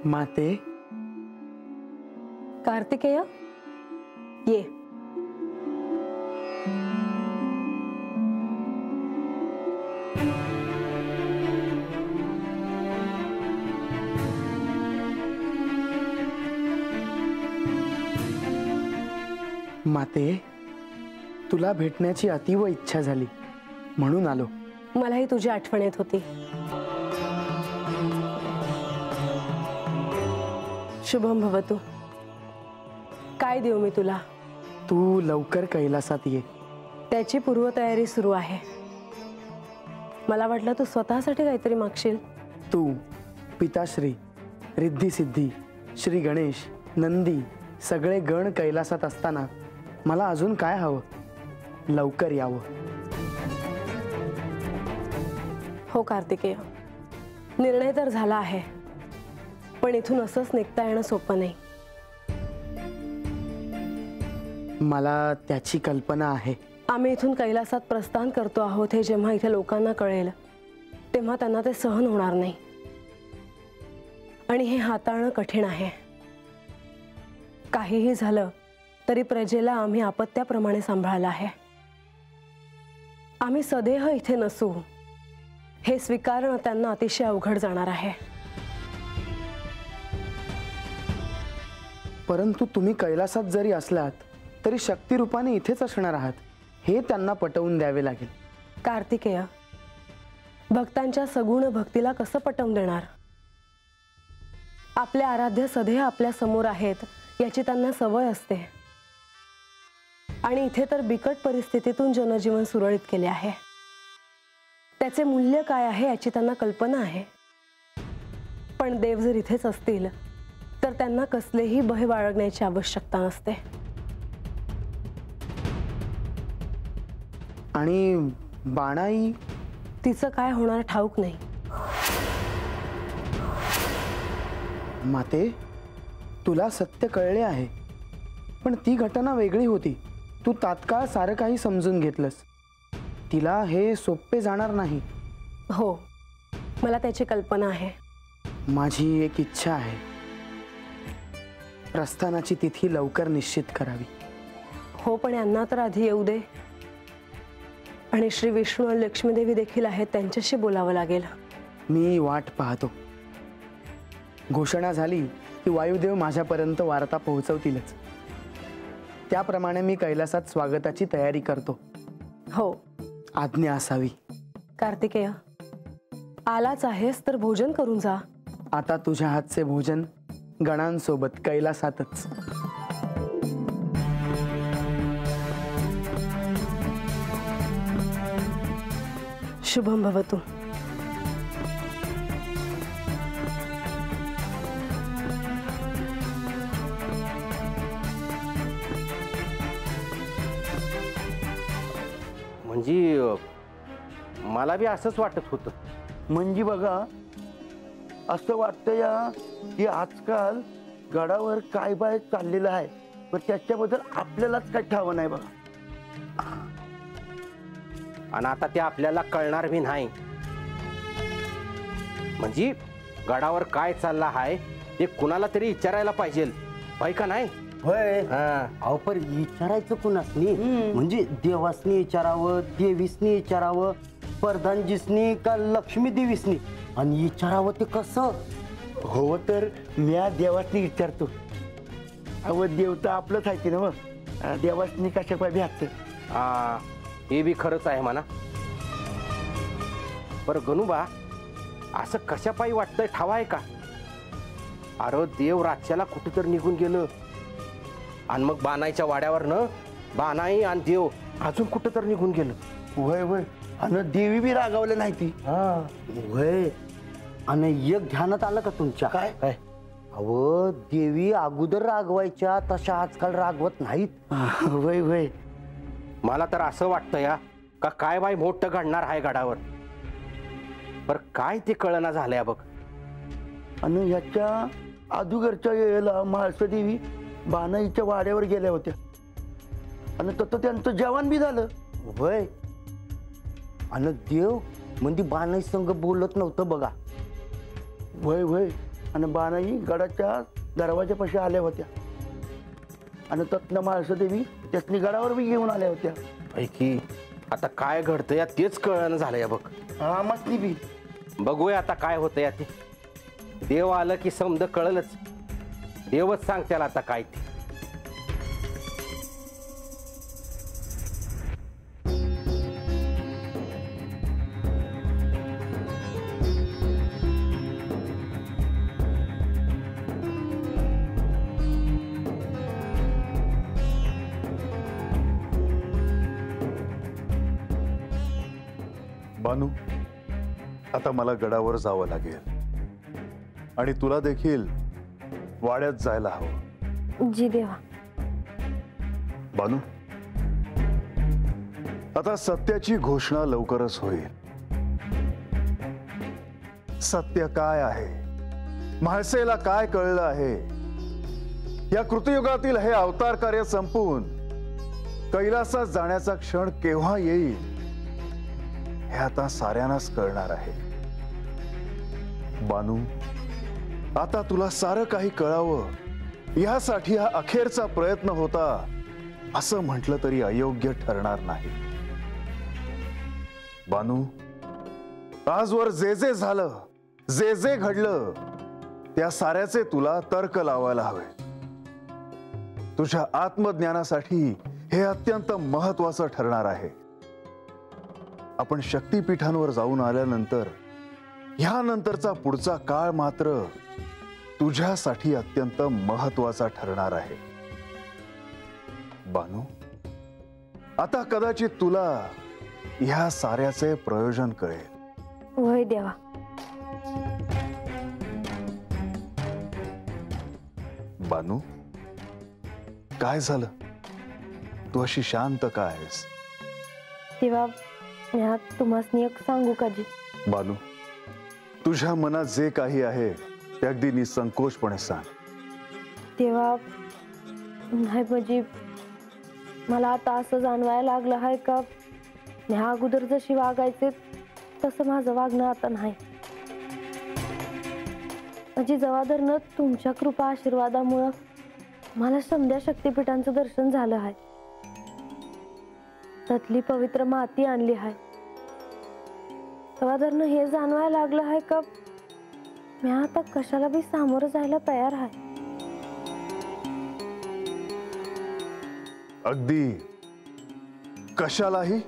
माते, कार्तिकेय ये. माते, तुला भेटण्याची अतीव इच्छा झाली म्हणून आलो. मलाही तुझी आठवण येत होती. शुभम भवतु. काय देऊ मी तुला? तू लवकर कैलासात ये. त्याची पूर्वतयारी सुरू आहे. मला वाटलं तू स्वतःसाठी काहीतरी मागशील. तू, पिताश्री, रिद्धी सिद्धी, श्री गणेश, नंदी सगळे गण कैलासात असताना मला अजून काय हवं? लवकर यावं. हो कार्तिकेय, निर्णय तर झाला आहे, पण इथून असंच निघता येणं सोपं नाही. मला त्याची कल्पना आहे. आम्ही इथून कैलासात प्रस्थान करतो आहोत हे जेव्हा इथे लोकांना कळेल तेव्हा त्यांना ते सहन होणार नाही, आणि हे हाताळणं कठीण आहे. काहीही झालं तरी प्रजेला आम्ही आपत्याप्रमाणे सांभाळलं आहे. आम्ही सदेह इथे नसू हे स्वीकारणं त्यांना अतिशय अवघड जाणार आहे. परंतु तुम्ही कैलासात जरी असलात तरी शक्तिरूपाने इथेच असणार आहात हे त्यांना पटवून द्यावे लागेल. कार्तिकेय, भक्तांच्या सगुण भक्तीला कसं पटवून देणार? आपले आराध्य सदैव आपल्या समोर आहेत याची त्यांना सवय असते, आणि इथे तर बिकट परिस्थितीतून जनजीवन सुरळीत केले आहे. त्याचे मूल्य काय आहे याची त्यांना कल्पना आहे. पण देव जर इथेच असतील तर त्यांना कसलेही भय बाळगण्याची आवश्यकता नसते. आणि बाणाई, तिचं काय होणार ठाऊक नाही. माते, तुला सत्य कळले आहे, पण ती घटना वेगळी होती. तू तात्काळ सारं काही समजून घेतलंस. तिला हे सोपे जाणार नाही. हो, मला त्याची कल्पना आहे. माझी एक इच्छा आहे, प्रस्थानाची तिथी लवकर निश्चित करावी. हो, पण यांना तर आधी येऊ दे. आणि श्री विष्णू आणि लक्ष्मीदेवी देखील आहेत, त्यांच्याशी बोलावं लागेल. मी वाट पाहतो. घोषणा झाली की वायुदेव माझ्यापर्यंत वार्ता पोहोचवतीलच. त्याप्रमाणे मी कैलासात स्वागताची तयारी करतो. हो, आज्ञा असावी. कार्तिकेय, आलाच आहेस तर भोजन करून जा. आता तुझ्या हातचे भोजन गणांसोबत कैलासातच. शुभम भवतु. म्हणजे मला बी असंच वाटत होतं. म्हणजे बघा, असं वाटतं या की आजकाल गडावर काय बाय चाललेलं आहे, पण त्याच्याबद्दल आपल्यालाच काही ठावं नाही बघा. आणि आता ते आपल्याला कळणार बी नाही. म्हणजे गडावर काय चाललं आहे ते कुणाला तरी विचारायला पाहिजे, होय का नाही? होय. अहो, पण विचारायचं कुणासनी? म्हणजे देवासनी विचारावं, देवीसनी विचारावं, प्रधानजीसनी का लक्ष्मी देवीसनी? आणि विचारावं ते कसं? हो, तर म्या देवासनी विचारतो. अव देवता आपलंच आहे की ना, मग देवासनी कशा पाय भ्याचं. हे बी खरंच आहे म्हणा. पर गणूबा, असं कशा पायी वाटतंय ठावा आहे का? अरे देव राज्याला कुठेतरी निघून गेलं, आणि मग बाणाईच्या वाड्यावर न बाणाई आणि देव अजून कुठं तर निघून गेलं. वय वय, आणि देवी बी रागावलं नाही ती. वय. आणि एक ध्यानात आलं का तुमच्या? काय? अहो, देवी अगोदर रागवायच्या, तशा आजकाल रागवत नाहीत. वय वय. मला तर असं वाटतं या का काय बाई मोठं घडणार आहे गडावर, पर काय ते कळना झालंय बघ. आणि ह्याच्या अदुगरच्या वेळेला म्हाळसा देवी बाणाईच्या वाड्यावर गेल्या होत्या, आणि तसं त्यांचं जेवण बी झालं. वय. आणि देव म्हणजे बाणाई संग बोलत नव्हतं बघा. वय वय. आणि बाणाई गडाच्या दरवाजापाशी आल्या होत्या आणि तत्न माळसदेवी त्यातनी गडावर बी घेऊन आल्या होत्या. ऐकी आता काय घडतं या तेच कळणं झालं या बघ. हा मस्ती बी. बघूया आता काय होतं या ते. देव आलं की समज कळलंच. देवच सांग त्याला आता काय ते. बानू, आता मला गडावर जावं लागेल आणि तुला देखील वाड्यात जायला हवं. जी देवा. बानू, आता सत्याची घोषणा लवकरच होईल. सत्य काय आहे, म्हाळसेला काय कळलं आहे, या कृतयुगातील हे अवतार कार्य संपून कैलासात जाण्याचा क्षण केव्हा येईल हे आता साऱ्यांनाच कळणार आहे. बानू, आता तुला सारं काही कळावं यासाठी हा अखेरचा प्रयत्न होता असं म्हटलं तरी अयोग्य ठरणार नाही. बानू, आजवर जे जे झालं, जे जे घडलं, त्या साऱ्याचे तुला तर्क लावायला हवे. तुझ्या आत्मज्ञानासाठी हे अत्यंत महत्वाचं ठरणार आहे. आपण शक्तिपीठांवर जाऊन आल्यानंतर ह्यानंतरचा पुढचा काळ मात्र तुझ्यासाठी अत्यंत महत्वाचा ठरणार आहे. बानू, आता कदाचित तुला ह्या साऱ्याचे प्रयोजन कळेल. होय देवा. बानू, काय झालं? तू अशी शांत का आहेस? देवा, मी तुम्हाला एक सांगू का जी? बानू, तुझ्या मनात जे काही आहे ते अगदी निसंकोचपणे सांग. तेव्हा नाही म्हणजे मला आता असं जाणवायला लागलं आहे का ह्या अगोदर जशी वागायचे तसं माझं वागणं आता नाही. माझी जबाबदारीनं तुमच्या कृपा आशीर्वादामुळं मला समध्या शक्तिपीठांचं दर्शन झालं आहे. त्यातली पवित्र माती आणली आहे. जबाबदारीनं हे जाणवायला लागलं आहे का मी आता कशाला बी सामोरं जायला तयार आहे. अगदी कशालाही?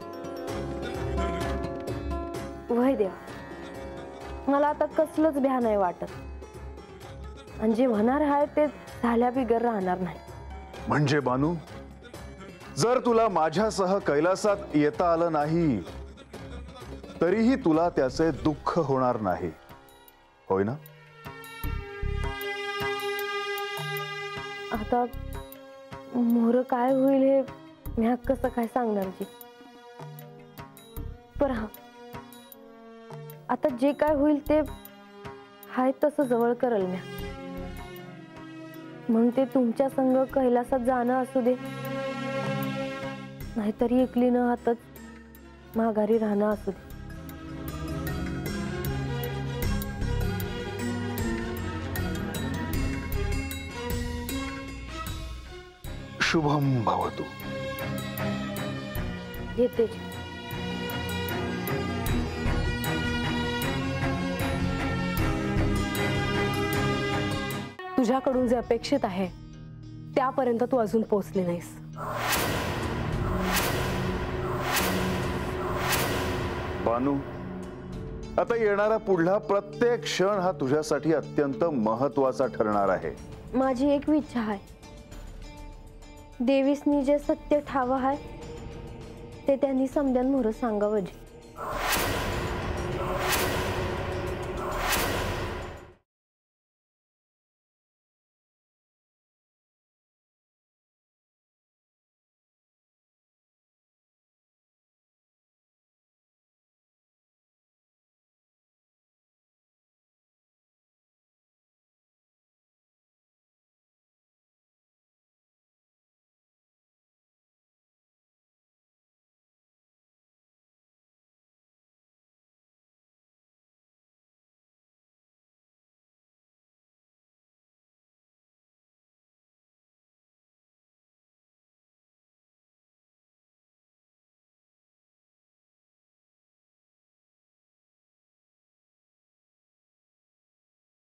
वय देवा, मला आता कसलंच भ्या नाही वाटत आणि जे होणार आहे ते झाल्या बिगर राहणार नाही. म्हणजे बानू, जर तुला माझ्यासह कैलासात येता आलं नाही तरीही तुला त्याचे दुःख होणार नाही, होय ना? आता मोर काय होईल हे मी कसं काय सांगणार जी. पर हा, आता जे काय होईल ते हाय तसं जवळ करल म्या. मग ते तुमच्या संग कैलासात जाणं असू दे नाहीतरी एकली न हातच माघारी राहणं असू दे. शुभम भवतु. येते. तुझ्याकडून जे अपेक्षित आहे त्यापर्यंत तू अजून पोहोचली नाहीस. बानू, आता येणारा पुढला प्रत्येक क्षण हा तुझ्यासाठी अत्यंत महत्वाचा ठरणार आहे. माझी एक इच्छा आहे, देवीसनी जे सत्य ठाव आहे ते त्यांनी समद्यांमोर सांगावं जी.